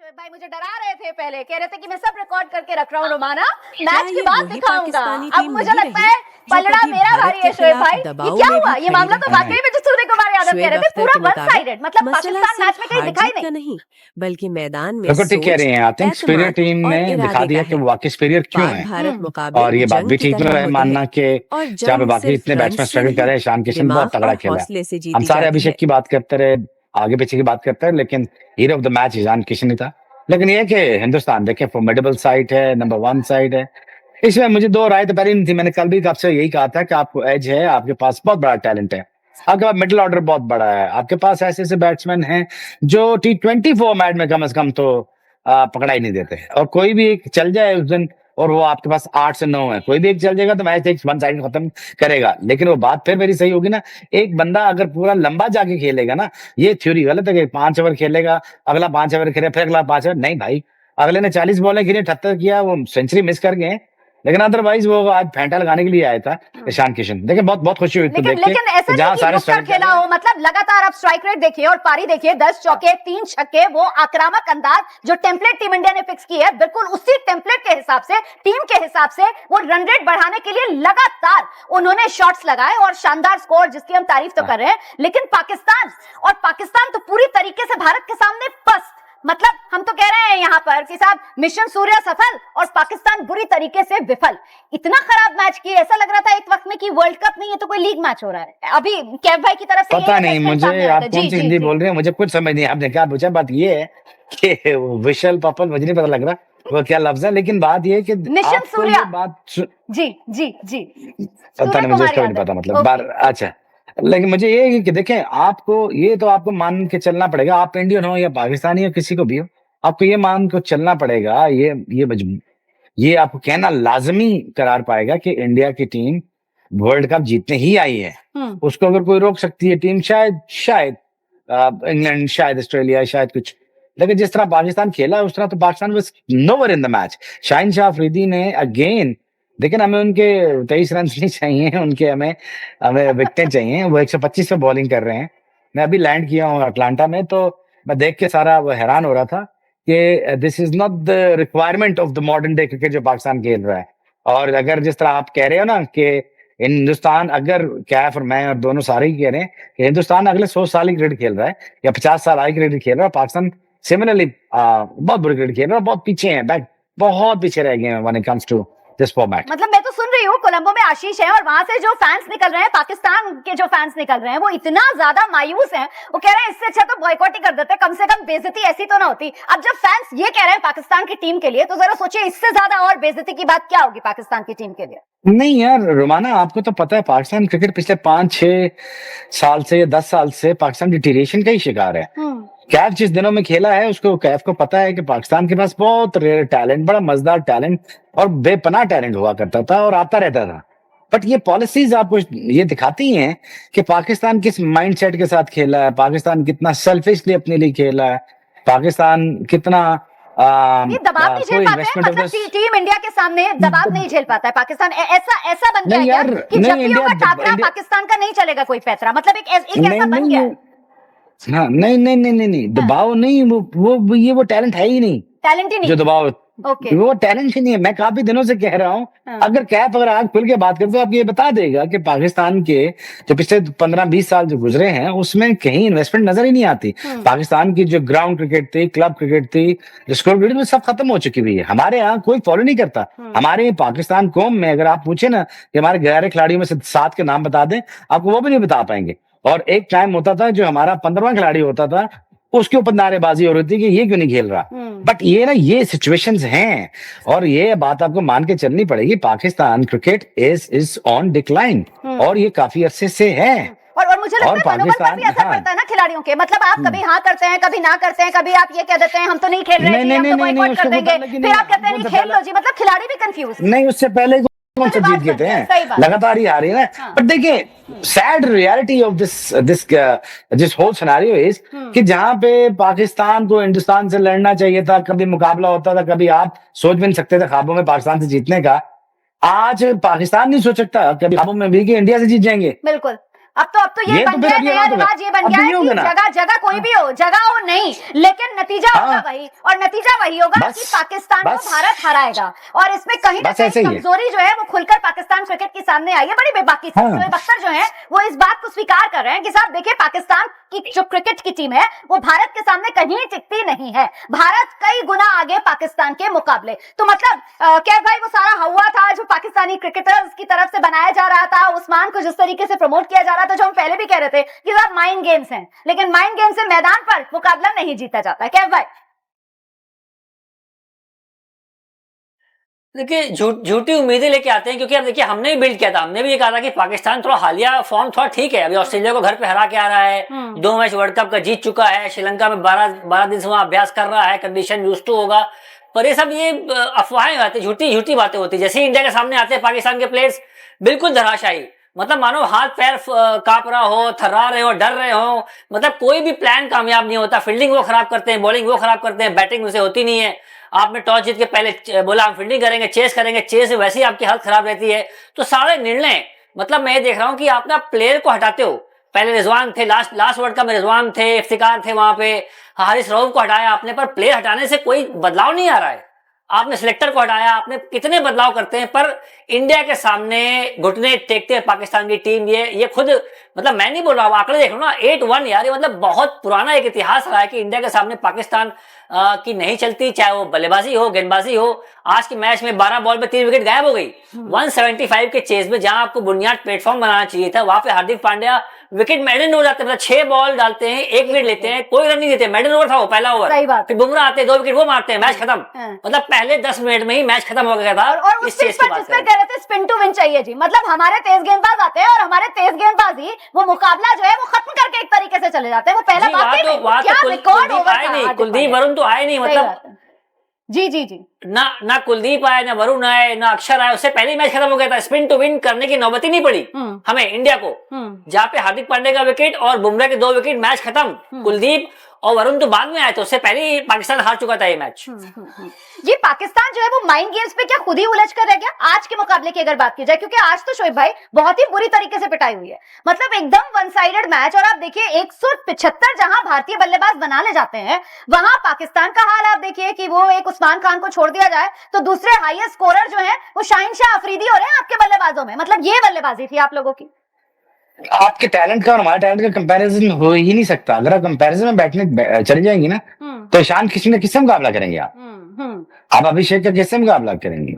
भाई मुझे डरा रहे थे, पहले कह रहे थे कि मैं सब रिकॉर्ड करके रख रहा हूँ रोमाना, मैच ये के बाद वही दिखाऊंगा। पाकिस्तानी अब टीम मुझे नहीं लगता रही, है जो पलड़ा कभी मेरा भारत भारी के है शोएब खिलाफ भाई। ये दबाव क्या में हुआ? भी ये मामला तो खड़ी वाकई में जो सूर्य कुमार यादव कह शुएब रहे थे अख्तर पूरा के वन मुताबिक साइडेड, मतलब मसला पाकिस्तान मैच सिर्फ में कहीं हार दिखाई जीत का नहीं। नहीं, बल्कि मैदान में बिल्कुल ठीक कह सोच, रही हैं। आई थिंक सुपीरियर एतमाद टीम और ने दिखा इरादे का दिया कि है। वो वाकई सुपीरियर क्यों पाक है। भारत और मुकाबले ये बात जंग भी की ठीक तरह है होते मानना हैं कि और जहाँ पे जंग बाकी सिर्फ इतने रन बैट्समैन से स्ट्रगल कर नहीं, रहे हैं, ईशान किशन बहुत दिमाग तगड़ा और खेला है। हौसले से हम जीती सारे जाती अभिषेक है। की बात करते रहे, आगे पीछे की बात करते हैं, लेकिन hero of the match Ishan Kishan ही था। लेकिन ये कि हिंदुस्तान देखे फॉर्मिडेबल साइड है, नंबर 1 साइड है। इसमें मुझे दो राय तो पहले नहीं थी। मैंने कल भी आपसे यही कहा था कि आपको एज है, आपके पास बहुत बड़ा टैलेंट है, आपके पास मिडिल ऑर्डर बहुत बड़ा है, आपके पास ऐसे ऐसे बैट्समैन हैं जो T20 फॉर्मेट में कम से कम तो पकड़ा ही नहीं देते। और कोई भी एक चल जाए उस दिन और वो आपके पास 8 से 9 है, कोई भी एक चल जाएगा तो मैच एक वन साइड खत्म करेगा। लेकिन वो बात फिर मेरी सही होगी ना, एक बंदा अगर पूरा लंबा जाके खेलेगा ना, ये थ्योरी गलत है कि 5 ओवर खेलेगा, अगला 5 ओवर खेले, फिर अगला 5 ओवर। नहीं भाई, अगले ने 40 बॉलें खेली, 78 किया, वो सेंचुरी मिस कर गए। लेकिन अदरवाइज वो आज फेंटा लगाने के लिए आया था ईशान किशन। देखिए बहुत बहुत खुशी हुई तो देख के लेकिन ऐसा जहां नहीं कि सारे रुक कर स्ट्राइक खेला हो, मतलब लगातार आप स्ट्राइक रेट देखिए और पारी देखिए, 10 चौके 3 छक्के, वो आक्रामक अंदाज जो टेम्पलेट टीम इंडिया ने फिक्स की है, बिल्कुल उसी टेम्पलेट के हिसाब से, टीम के हिसाब से वो रन रेट बढ़ाने के लिए लगातार उन्होंने शॉट्स लगाए और शानदार स्कोर, जिसकी हम तारीफ तो कर रहे हैं। लेकिन पाकिस्तान तो पूरी तरीके से भारत के सामने पस्त, मतलब हम तो कह रहे हैं यहाँ पर कि साहब मिशन सूर्य सफल और पाकिस्तान बुरी तरीके से विफल। इतना खराब मैच किए, ऐसा लग रहा था एक वक्त में कि वर्ल्ड कप नहीं है तो कोई लीग मैच हो रहा है। अभी कैफ भाई की तरफ से पता नहीं मुझे आप कौन सी हिंदी जी। बोल रहे हैं, मुझे कुछ समझ नहीं। आपने क्या पूछा? बात ये है कि विशल पपल मुझे नहीं पता लग रहा वो क्या लफ्ज है, लेकिन बात ये है कि मिशन आपको सूर्या ये बात जी पता नहीं, मुझे इसका भी नहीं पता मतलब बार। अच्छा, लेकिन मुझे ये है कि देखें, आपको मान के चलना पड़ेगा। आप इंडियन हो या पाकिस्तानी हो, किसी को भी हो, आपको ये मान के चलना पड़ेगा, ये आपको कहना लाजमी करार पाएगा कि इंडिया की टीम वर्ल्ड कप जीतने ही आई है। उसको अगर कोई रोक सकती है टीम, शायद इंग्लैंड, शायद ऑस्ट्रेलिया, शायद कुछ। लेकिन जिस तरह पाकिस्तान खेला उस तरह तो Pakistan was nowhere in the match. Shaheen Shah Afridi ने अगेन, लेकिन हमें उनके 23 रन नहीं चाहिए, हमें विकेटें चाहिए। वो 125 पे बॉलिंग कर रहे हैं। मैं अभी लैंड किया हूँ अटलांटा में, तो मैं देख के सारा वो हैरान हो रहा था कि this is not the requirement of the modern day cricket जो पाकिस्तान खेल रहा है। और अगर जिस तरह आप कह रहे हो ना कि हिंदुस्तान, अगर कैफ और मैं और दोनों सारे ही कह रहे हैं कि हिंदुस्तान अगले 100 साल ही क्रिकेट खेल रहा है या 50 साल आगे क्रिकेट खेल रहा है, पाकिस्तान सिमिलरली बहुत बुरी क्रिकेट खेल रहा है, बहुत पीछे है, बहुत पीछे रह गए हैं when it comes to this format. मतलब मैं तो सुन रही हूँ कोलंबो में आशीष है और वहां से जो फैंस निकल रहे हैं, पाकिस्तान के जो फैंस निकल रहे हैं, वो इतना ज्यादा मायूस हैं, वो कह रहे हैं इससे अच्छा तो बॉयकॉट ही कर देते, कम से कम बेइज्जती ऐसी तो ना होती। अब जब फैंस ये कह रहे हैं पाकिस्तान की टीम के लिए, तो जरा सोचिए इससे ज्यादा और बेइज्जती की बात क्या होगी पाकिस्तान की टीम के लिए। नहीं यार रोमाना, आपको तो पता है पाकिस्तान क्रिकेट पिछले 5-6 साल से या 10 साल से पाकिस्तान डिटीरिएशन का ही शिकार है। कैफ जिस दिनों में खेला है, उसको कैफ को पता है कि पाकिस्तान के पास बहुत रेयर टैलेंट, बड़ा मजेदार टैलेंट और बेपनाह टैलेंट हुआ करता था और आता रहता था। बट ये पॉलिसीज आपको ये दिखाती हैं कि पाकिस्तान किस माइंडसेट के साथ खेला है, पाकिस्तान कितना सेल्फिशली अपने लिए खेला है, पाकिस्तान कितना दबाव नहीं झेल पाते हैं, मतलब टीम इंडिया के सामने दबाव नहीं झेल पाता है पाकिस्तान। ऐसा बन गया है कि जब भी होगा टाकरा पाकिस्तान का नहीं चलेगा कोई पैतरा, मतलब एक ऐसा बन गया है। हाँ, नहीं, दबाव नहीं, वो टैलेंट है ही नहीं, टैलेंट ही नहीं जो दबाव Okay. वो टैलेंट ही नहीं है। मैं काफी दिनों से कह रहा हूँ, अगर आज खुल के बात करते तो आप ये बता देगा कि पाकिस्तान के जो पिछले 15-20 साल जो गुजरे हैं उसमें कहीं इन्वेस्टमेंट नजर ही नहीं आती। पाकिस्तान की जो ग्राउंड क्रिकेट थी, क्लब क्रिकेट थी, जो स्कोर क्रिकेट में सब खत्म हो चुकी हुई है। हमारे यहाँ कोई फॉलो नहीं करता। हमारे पाकिस्तान कौम में अगर आप पूछे ना कि हमारे 11 खिलाड़ियों में से 7 के नाम बता दें, आपको वो भी नहीं बता पाएंगे। और एक टाइम होता था जो हमारा 15वां खिलाड़ी होता था, उसके ऊपर नारेबाजी हो रही थी कि ये क्यों नहीं खेल रहा। बट ये सिचुएशंस हैं और ये बात आपको मान के चलनी पड़ेगी। Pakistan cricket is on decline और ये काफी अरसे से है। और मुझे लगता है मनोबल पर भी असर पड़ता है ना खिलाड़ियों के, मतलब आप कभी हाँ करते हैं, कभी ना करते हैं, कभी आप ये कह देते हैं हम तो नहीं खेल रहे हैं, हम तो बॉयकॉट कर देंगे, फिर आप कहते हैं नहीं खेल लो जी, मतलब खिलाड़ी भी कंफ्यूज। नहीं, उससे पहले कौन सा जीत गए हैं, लगातार ही आ रही है ना। बट देखिए, sad reality of this whole scenario is कि जहां पे पाकिस्तान को हिंदुस्तान से लड़ना चाहिए था, कभी मुकाबला होता था, कभी आप सोच भी नहीं सकते थे ख्वाबों में पाकिस्तान से जीतने का। आज पाकिस्तान नहीं सोच सकता कभी ख्वाबों में भी कि इंडिया से जीत जाएंगे। बिल्कुल। अब तो ये बन फिर गया अगली नया बात होगा। रिवाज, ये बन अब गया ये है होगा कि ना। जगह जगह कोई भी हो, जगह हो नहीं, लेकिन नतीजा होगा हाँ। वही, और नतीजा वही होगा बस, कि पाकिस्तान को बस। भारत हराएगा। और इसमें कहीं ना बस कहीं ऐसे ही है। कमजोरी जो है वो खुलकर पाकिस्तान क्रिकेट के सामने आई है। बड़ी बेबाकी से हाँ। शोएब अख्तर जो है वो इस बात को स्वीकार कर रहे हैं कि साहब देखिए, पाकिस्तान की जो क्रिकेट की टीम है वो भारत के सामने कहीं टिकती नहीं है, भारत कई गुना आगे पाकिस्तान के मुकाबले। तो मतलब कैफ भाई, वो सारा हवा था जो पाकिस्तानी क्रिकेटर्स की तरफ से बनाया जा रहा था, उस्मान को जिस तरीके से प्रमोट किया जा रहा था, जो हम पहले भी कह रहे थे कि साहब माइंड गेम्स हैं, लेकिन माइंड गेम से मैदान पर मुकाबला नहीं जीता जाता है। कैफ भाई, देखिए झूठी उम्मीदें लेके आते हैं, क्योंकि अब देखिए हमने भी बिल्ड किया था, हमने भी ये कहा था कि पाकिस्तान थोड़ा हालिया फॉर्म थोड़ा ठीक है, अभी ऑस्ट्रेलिया को घर पे हरा के आ रहा है, 2 मैच वर्ल्ड कप का जीत चुका है, श्रीलंका में 12 दिन से वहां अभ्यास कर रहा है, कंडीशन यूज्ड टू होगा। पर ये सब ये अफवाहें होती, झूठी बातें होती। जैसे ही इंडिया के सामने आते हैं पाकिस्तान के प्लेयर्स बिल्कुल धराशायी, मतलब मानो हाथ पैर कांप रहा हो, थर्रा रहे हो, डर रहे हो, मतलब कोई भी प्लान कामयाब नहीं होता। फील्डिंग वो खराब करते हैं, बॉलिंग वो खराब करते हैं, बैटिंग उनसे होती नहीं है। आपने टॉस जीत के पहले बोला हम फील्डिंग करेंगे, चेस करेंगे, चेस वैसे ही आपकी हालत खराब रहती है। तो सारे निर्णय, मतलब मैं देख रहा हूं कि आप ना प्लेयर को हटाते हो, पहले रिजवान थे, लास्ट वर्ल्ड कप में रिजवान थे, इफ्तिकार थे वहां पे, हारिस रऊफ को हटाया आपने, पर प्लेयर हटाने से कोई बदलाव नहीं आ रहा है। आपने सिलेक्टर को हटाया, आपने कितने बदलाव करते हैं, पर इंडिया के सामने घुटने टेकते हैं पाकिस्तान की टीम। ये खुद, मतलब मैं नहीं बोल रहा हूं, आंकड़े देख लो ना, 8-1 यार, ये मतलब बहुत पुराना एक इतिहास रहा है कि इंडिया के सामने पाकिस्तान की नहीं चलती, चाहे वो बल्लेबाजी हो, गेंदबाजी हो। आज के मैच में 12 बॉल में 3 विकेट गायब हो गई, 175 के चेज में, जहां आपको बुनियाद प्लेटफॉर्म बनाना चाहिए था, वहां पे हार्दिक पांड्या विकेट मेडन हो जाते हैं, मतलब 6 बॉल डालते हैं, 1 विकेट लेते हैं, कोई रन नहीं देते, मेडन ओवर था वो पहला ओवर, फिर बुमराह आते हैं, 2 विकेट वो मारते हैं, मैच खत्म। मतलब पहले 10 मिनट में ही मैच खत्म हो गया था। और उस चीज पर जिसमें कह रहे थे स्पिन टू विन चाहिए जी, मतलब हमारे तेज गेंदबाज आते हैं और हमारे तेज गेंदबाजी वो मुकाबला जो है वो खत्म करके एक तरीके से चले जाते हैं। वो पहला कुलदीप वरुण तो आए नहीं, मतलब जी ना कुलदीप आए, ना वरुण आए, ना अक्षर आए, उससे पहले मैच खत्म हो गया था। स्पिन टू विन करने की नौबत ही नहीं पड़ी हमें इंडिया को, जहां पे हार्दिक पांड्या का विकेट और बुमराह के 2 विकेट, मैच खत्म। कुलदीप और वरुण तो बाद में आए, तो उससे पहले ही पाकिस्तान हार चुका था ये मैच। ये पाकिस्तान जो है वो माइंड गेम्स पे क्या खुद ही उलझ कर रह गया आज के मुकाबले की अगर बात की जाए, क्योंकि आज तो शोएब भाई बहुत ही बुरी तरीके से पिटाई हुई है, मतलब एकदम वन साइडेड मैच। और आप देखिए 175 जहां भारतीय बल्लेबाज बना ले जाते हैं, वहां पाकिस्तान का हाल आप देखिए कि वो एक उस्मान खान को छोड़ दिया जाए तो दूसरे हाईएस्ट स्कोरर जो है वो शाहीन शाह अफरीदी हो रहे हैं आपके बल्लेबाजों में। मतलब ये बल्लेबाजी थी आप लोगों की। आपके टैलेंट का और हमारे टैलेंट का कंपैरिजन हो ही नहीं सकता। अगर आप कंपैरिजन में बैठने चली जाएंगी ना, तो ईशान किसी न किससे मुकाबला करेंगे आप अभिषेक का किससे मुकाबला करेंगे?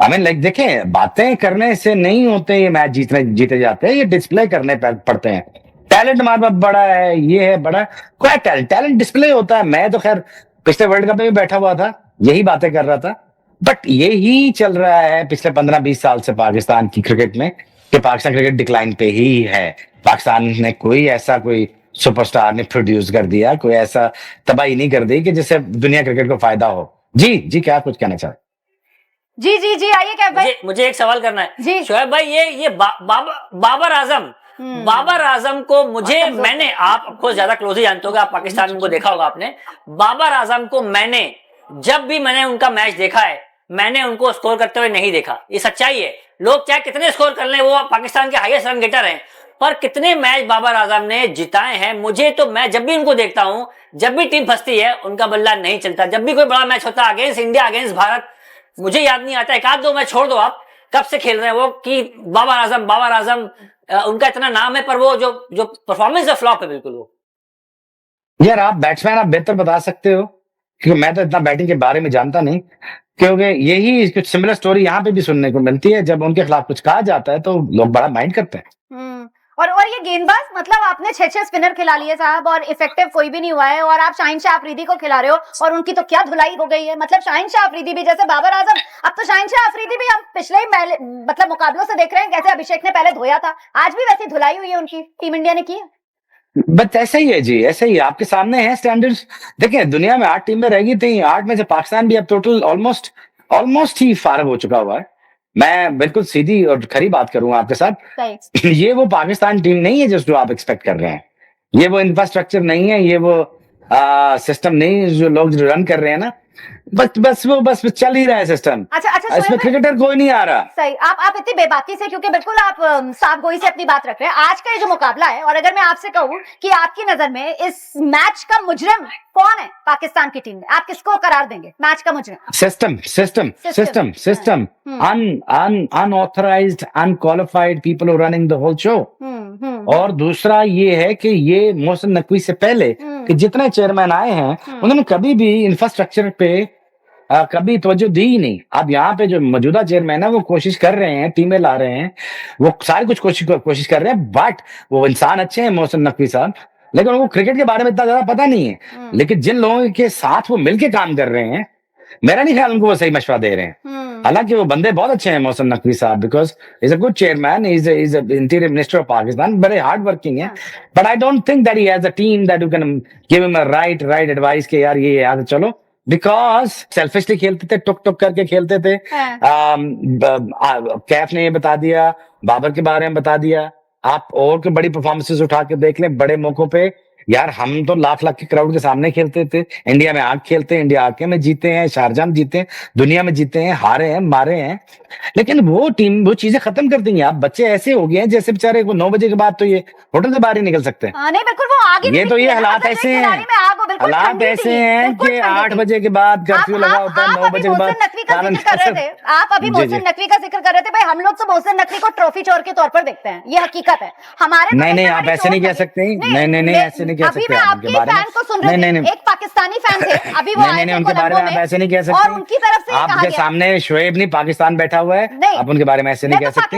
आई मीन लाइक देखें, बातें करने से नहीं होते ये मैच जीते जाते हैं, ये डिस्प्ले करने पड़ते हैं। टैलेंट हमारे पास बड़ा है, ये है बड़ा, क्या टैलेंट डिस्प्ले होता है। मैं तो खैर पिछले वर्ल्ड कप में भी बैठा हुआ था, यही बातें कर रहा था, बट यही चल रहा है पिछले 15-20 साल से पाकिस्तान की क्रिकेट में, कि पाकिस्तान क्रिकेट डिक्लाइन पे ही है। पाकिस्तान ने कोई सुपरस्टार ने प्रोड्यूस कर दिया, कोई ऐसा तबाही नहीं कर दी कि जिससे दुनिया क्रिकेट को फायदा हो। जी क्या कुछ कहना चाहते? जी आइए क्या भाई, मुझे एक सवाल करना है जी शोएब भाई। ये बाबर आजम को मैंने, आप आपको ज्यादा क्लोजली जानते होगा, आप पाकिस्तान को देखा होगा आपने। बाबर आजम को जब भी मैंने उनका मैच देखा है, मैंने उनको स्कोर करते हुए नहीं देखा। ये सच्चाई है। लोग चाहे कितने स्कोर कर लें, वो पाकिस्तान के हाईएस्ट रन गेटर हैं, पर कितने मैच बाबर आजम ने जिताए हैं। मुझे तो, मैं जब भी उनको देखता हूं, जब भी टीम फंसती है उनका बल्ला नहीं चलता। जब भी कोई बड़ा मैच होता है अगेंस्ट इंडिया, अगेंस्ट भारत, मुझे याद नहीं आता, 1-2 मैच छोड़ दो आप, कब से खेल रहे हैं वो कि बाबर आजम उनका इतना नाम है, पर वो जो परफॉर्मेंस है फ्लॉप है बिल्कुल। वो यार आप बैट्समैन, आप बेहतर बता सकते हो, क्योंकि मैं तो इतना बैटिंग के बारे में जानता नहीं, क्योंकि यही कुछ सिमिलर स्टोरी यहाँ पे भी सुनने को मिलती है। जब उनके खिलाफ कुछ कहा जाता है तो लोग बड़ा माइंड करते हैं। और ये गेंदबाज, मतलब आपने 6 स्पिनर खिला लिए साहब और इफेक्टिव कोई भी नहीं हुआ है, और आप शाहीन शाह अफरीदी को खिला रहे हो और उनकी तो क्या धुलाई हो गई है। मतलब शाहीन शाह अफरीदी भी जैसे बाबर आजम, अब तो शाहीन शाह अफरीदी भी हम पिछले ही मतलब मुकाबलों से देख रहे हैं कैसे अभिषेक ने पहले धोया था, आज भी वैसी धुलाई हुई है उनकी, टीम इंडिया ने की है। बस ऐसा ही है जी, ऐसा ही आपके सामने है स्टैंडर्ड्स। देखिए दुनिया में 8 टीमें रहेगी थी, 8 में से पाकिस्तान भी अब टोटल ऑलमोस्ट ही फारग हो चुका हुआ है। मैं बिल्कुल सीधी और खरी बात करूंगा आपके साथ, ये वो पाकिस्तान टीम नहीं है जो आप एक्सपेक्ट कर रहे हैं। ये वो इंफ्रास्ट्रक्चर नहीं है, ये वो सिस्टम नहीं जो लोग रन कर रहे हैं ना, बस चल ही रहा है सिस्टम। अच्छा इसमें शोएब भाई, क्रिकेटर कोई नहीं आ रहा। सही, आप इतनी बेबाकी से, क्योंकि बिल्कुल आप साफ गोई से अपनी बात रख रहे हैं। आज का ये जो मुकाबला है, और अगर मैं आपसे कहूं कि आपकी नजर में इस मैच का मुजरिम कौन है पाकिस्तान की टीम में, आप किसको करार देंगे मैच का मुजरिम? System unauthorised unqualified people are running the whole show. और दूसरा ये है कि ये मोहसिन नकवी से पहले कि जितने चेयरमैन आए हैं उन्होंने कभी भी इंफ्रास्ट्रक्चर पे कभी तवज्जो दी ही नहीं। अब यहाँ पे जो मौजूदा चेयरमैन है वो कोशिश कर रहे हैं, टीमें ला रहे हैं, वो सारी कुछ कोशिश कर रहे हैं, बट वो इंसान अच्छे हैं मोहसिन नकवी साहब, लेकिन उनको क्रिकेट के बारे में इतना ज्यादा पता नहीं है। लेकिन जिन लोगों के साथ वो मिलके काम कर रहे हैं, मेरा नहीं ख्याल उनको वो सही मशवरा दे रहे हैं। हालांकि वो बंदे बहुत अच्छे हैं मोहसिन नकवी साहब, because is a good chairman, is interior minister of Pakistan, बड़े हार्ड वर्किंग है। But I don't think that he has a team that you can give him a right advice के यार ये याद चलो, बिकॉज सेल्फिशली खेलते थे, टुक करके खेलते थे। कैफ ने ये बता दिया, बाबर के बारे में बता दिया, आप और के बड़ी परफॉर्मेंसेस उठा के देख लें बड़े मौकों पे। यार हम तो लाख के क्राउड के सामने खेलते थे, इंडिया में आके खेलते हैं, इंडिया आके में जीते हैं, शारजाह में जीते हैं, दुनिया में जीते हैं, हारे हैं, मारे हैं, लेकिन वो टीम वो चीजें खत्म कर देंगे। आप बच्चे ऐसे हो गए हैं जैसे बेचारे को 9 बजे के बाद तो ये होटल से बाहर ही निकल सकते हैं। नहीं बिल्कुल, वो आगे ये तो ये हालात ऐसे हैं, हालात ऐसे हैं कि 8 बजे के बाद कर्फ्यू लगा होता है, 9 बजे के बाद। आप अभी मोहसिन नकवी का जिक्र कर रहे थे भाई, हम लोग तो मोहसिन नकवी को ट्रॉफी चोर के तौर पर देखते हैं, ये हकीकत है हमारे। नहीं आप ऐसे नहीं कह सकते, नहीं ऐसे नहीं कह सकते। अभी मैं आपके फैन को सुन रही हूं, एक पाकिस्तानी फैन थे, अभी वो आए थे उनके बारे में आप ऐसे नहीं कह सकते, और उनकी तरफ से आपके सामने शोएब नहीं पाकिस्तान बैठा हुआ है, आप उनके बारे में ऐसे नहीं कह सकते,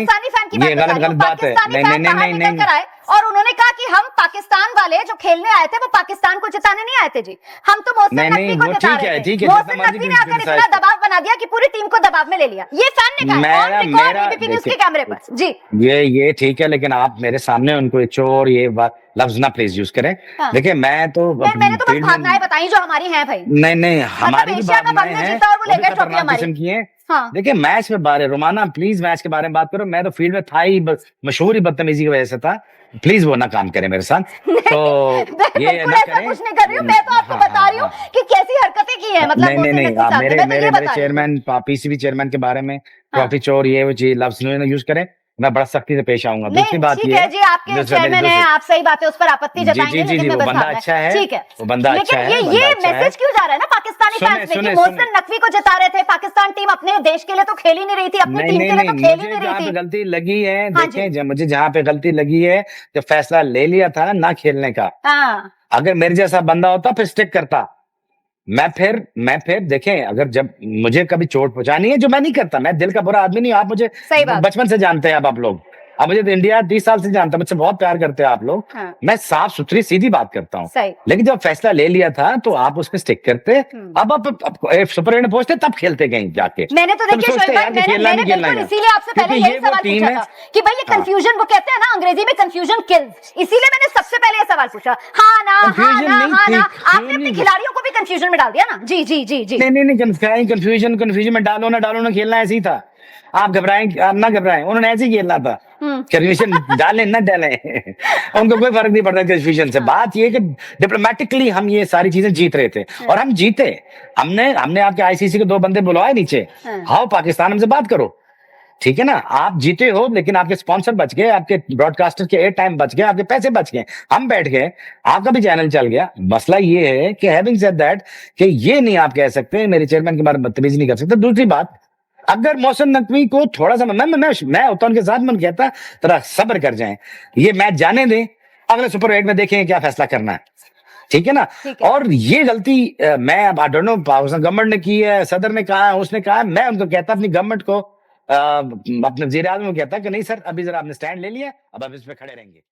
ये गलत बात है। नहीं और उन्होंने कहा कि हम पाकिस्तान वाले जो खेलने आए थे वो पाकिस्तान को जिताने नहीं आए थे जी, हम तो मोहसिन नकवी को जिता रहे थे। मोहसिन नकवी ने आकर इतना दबाव बना दिया कि पूरी टीम को दबाव में ले लिया, ये फैन ने कहा एबीपी न्यूज़ के कैमरे पर जी। ये ठीक है, लेकिन आप मेरे सामने उनको चोर ये लफ्ज ना प्लीज यूज करें। देखिए मैं तो मैंने तो बस भावनाएं बताई जो हमारी हैं भाई। नहीं हमारी भी भावनाएं हैं, ट्रॉफी हमारी। हाँ। देखिए मैच में बारे रोमाना प्लीज मैच के बारे में बात करो, मैं तो फील्ड में था ही, मशहूर ही बदतमीजी की वजह से था, प्लीज वो ना काम करें मेरे साथ। तो ये ना करें, कुछ नहीं कर रही हूँ मैं, तो आपको बता रही हूँ कि कैसी हरकतें की है, मतलब नहीं आप मेरे चेयरमैन पीसीबी चेयरमैन के बारे में ट्रॉफी चोर ये वो चीज लफ्ज यूज करें, मैं बड़ा सख्ती से पेश आऊंगा। दूसरी बात ये है जी, आपके चेयरमैन हैं, आप सही बात है, उस पर आपत्ति जताएंगे, लेकिन वो बंदा अच्छा है, ठीक है, वो बंदा अच्छा है। लेकिन ये मैसेज क्यों जा रहा है ना पाकिस्तानी फैंस में कि मोहसिन नकवी को जिता रहे थे, पाकिस्तान टीम अपने देश के लिए तो खेल ही नहीं रही थी, अपनी टीम के लिए तो खेल ही नहीं रही थी। गलती लगी है, देखें मुझे जहाँ पे गलती लगी है, जब फैसला ले लिया था ना खेलने का, अगर मेरे जैसा बंदा होता फिर स्टिक करता, मैं फिर देखें, अगर जब मुझे कभी चोट पहुंचानी है, जो मैं नहीं करता, मैं दिल का बुरा आदमी नहीं, आप मुझे बचपन से जानते हैं, आप लोग, अब मुझे तो इंडिया 30 साल से जानता है, मुझसे बहुत प्यार करते हैं आप लोग। मैं साफ सुथरी सीधी बात करता हूँ, लेकिन जब फैसला ले लिया था तो आप उसमें स्टिक करते, अब आप सुपर 8 में पहुंचते तब खेलते कहीं जाके। मैंने तो देखिए मैंने बिल्कुल इसीलिए आपसे पहले यही सवाल पूछा था कि भाई ये कंफ्यूजन, वो कहते हैं ना अंग्रेजी में कंफ्यूजन किल्स, इसीलिए मैंने सबसे पहले ये सवाल पूछा। हाँ ना आपने अपने खिलाड़ियों को भी कंफ्यूजन में डाल दिया ना। जी नहीं कंफ्यूजन में डालो ना खेलना ऐसे ही था, आप घबराएं आप ना घबराएं, उन्होंने ऐसे ही खेलना था, कंफ्यूजन डालें ना डालें उनको कोई फर्क नहीं पड़ता कंफ्यूजन से। बात ये कि डिप्लोमेटिकली हम ये सारी चीजें जीत रहे थे, और हम जीते, हमने आपके आईसीसी के 2 बंदे बुलवाए नीचे, आओ पाकिस्तान हमसे बात करो, ठीक है ना, आप जीते हो, लेकिन आपके स्पॉन्सर बच गए, आपके ब्रॉडकास्टर के एयर टाइम बच गए, आपके पैसे बच गए, हम बैठ गए, आपका भी चैनल चल गया। मसला ये है कि हैविंग सेड दैट कि ये नहीं आप कह सकते मेरे चेयरमैन के बारे में बदतमीजी नहीं कर सकते। दूसरी बात, अगर मोहसिन नकवी को थोड़ा सा मैं होता उनके साथ, मैं कहता थोड़ा सब्र कर जाएं, ये मैच जाने दें, अगले सुपर 8 में देखेंगे क्या फैसला करना है, ठीक है ना। और ये गलती मैं आई डोंट नो गवर्नमेंट ने की है, सदर ने कहा है, उसने कहा है, मैं उनको कहता अपनी गवर्नमेंट को, अपने वज़ीर-ए-आज़म को कहता कि नहीं सर अभी जरा आपने स्टैंड ले लिया, अब इस पे खड़े रहेंगे।